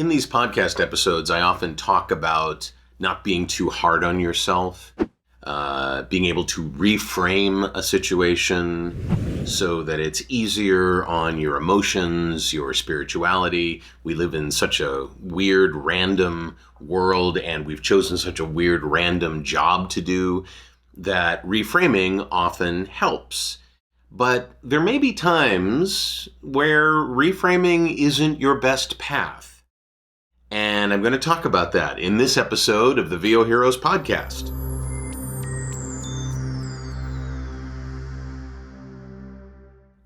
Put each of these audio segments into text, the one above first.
In these podcast episodes, I often talk about not being too hard on yourself, being able to reframe a situation so that it's easier on your emotions, your spirituality. We live in such a weird, random world, and we've chosen such a weird, random job to do that reframing often helps. But there may be times where reframing isn't your best path. And I'm going to talk about that in this episode of the VOHeroes podcast.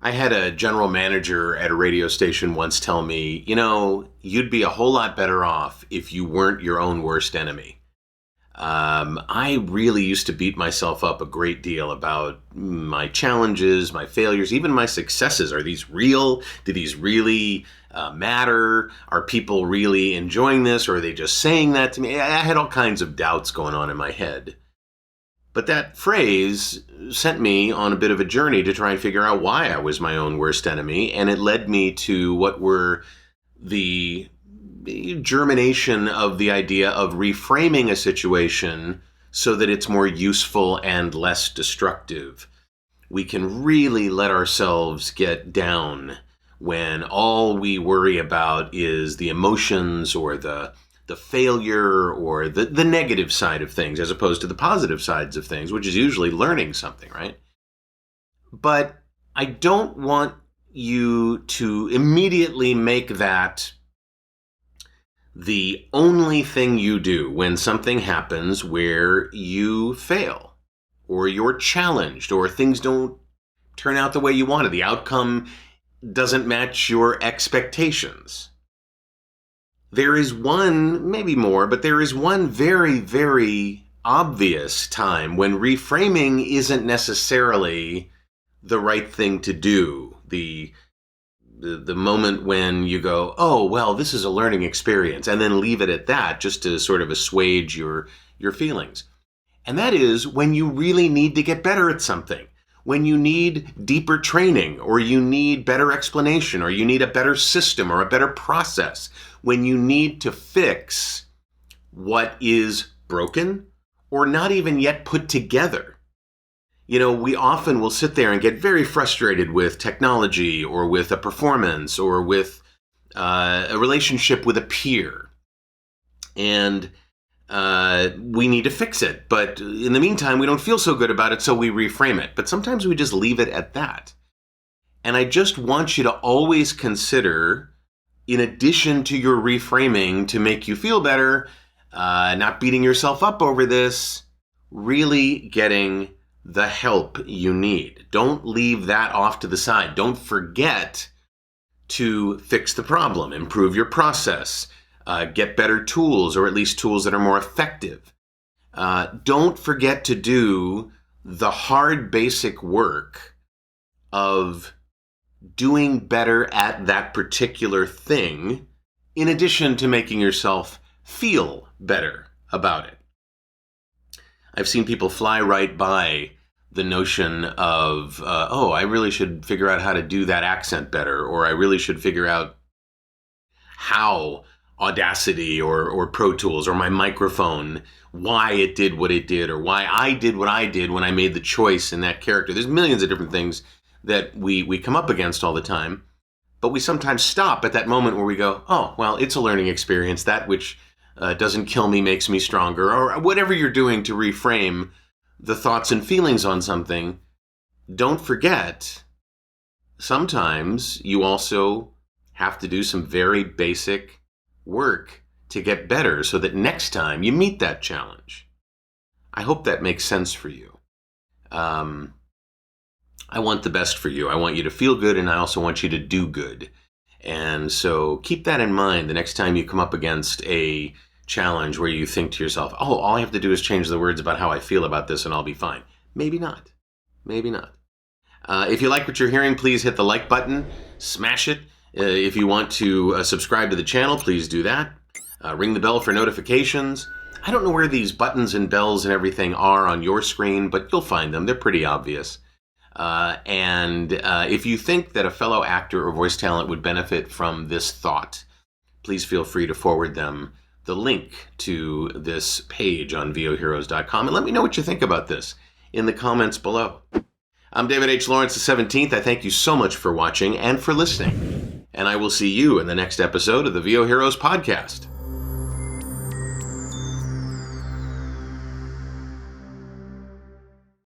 I had a general manager at a radio station once tell me, you'd be a whole lot better off if you weren't your own worst enemy. I really used to beat myself up a great deal about my challenges, my failures, even my successes. Are these real? Do these really matter? Are people really enjoying this, or are they just saying that to me? I had all kinds of doubts going on in my head. But that phrase sent me on a bit of a journey to try and figure out why I was my own worst enemy, and it led me to what were the germination of the idea of reframing a situation so that it's more useful and less destructive. We can really let ourselves get down when all we worry about is the emotions or the failure or the negative side of things, as opposed to the positive sides of things, which is usually learning something, right? But I don't want you to immediately make that the only thing you do when something happens where you fail, or you're challenged, or things don't turn out the way you wanted. The outcome doesn't match your expectations. There is one, maybe more, but there is one very, very obvious time when reframing isn't necessarily the right thing to do. The moment when you go, oh, well, this is a learning experience, and then leave it at that just to sort of assuage your feelings. And that is when you really need to get better at something, when you need deeper training, or you need better explanation, or you need a better system or a better process, when you need to fix what is broken or not even yet put together. We often will sit there and get very frustrated with technology or with a performance or with a relationship with a peer. And we need to fix it. But in the meantime, we don't feel so good about it, so we reframe it. But sometimes we just leave it at that. And I just want you to always consider, in addition to your reframing to make you feel better, not beating yourself up over this, really getting the help you need. Don't leave that off to the side. Don't forget to fix the problem, improve your process, get better tools, or at least tools that are more effective. Don't forget to do the hard basic work of doing better at that particular thing, in addition to making yourself feel better about it. I've seen people fly right by the notion of, I really should figure out how to do that accent better, or I really should figure out how Audacity or Pro Tools or my microphone, why it did what it did, or why I did what I did when I made the choice in that character. There's millions of different things that we come up against all the time, but we sometimes stop at that moment where we go, oh, well, it's a learning experience. That which doesn't kill me makes me stronger, or whatever you're doing to reframe the thoughts and feelings on something. Don't forget, sometimes you also have to do some very basic work to get better so that next time you meet that challenge. I hope that makes sense for you. I want the best for you. I want you to feel good, and I also want you to do good. And so keep that in mind the next time you come up against a challenge where you think to yourself, oh, all I have to do is change the words about how I feel about this and I'll be fine. Maybe not. Maybe not. If you like what you're hearing, please hit the like button, smash it. If you want to subscribe to the channel, please do that. Ring the bell for notifications. I don't know where these buttons and bells and everything are on your screen, but you'll find them. They're pretty obvious. And if you think that a fellow actor or voice talent would benefit from this thought, please feel free to forward them the link to this page on VOHeroes.com and let me know what you think about this in the comments below. I'm David H. Lawrence the 17th. I thank you so much for watching and for listening. And I will see you in the next episode of the VOHeroes podcast.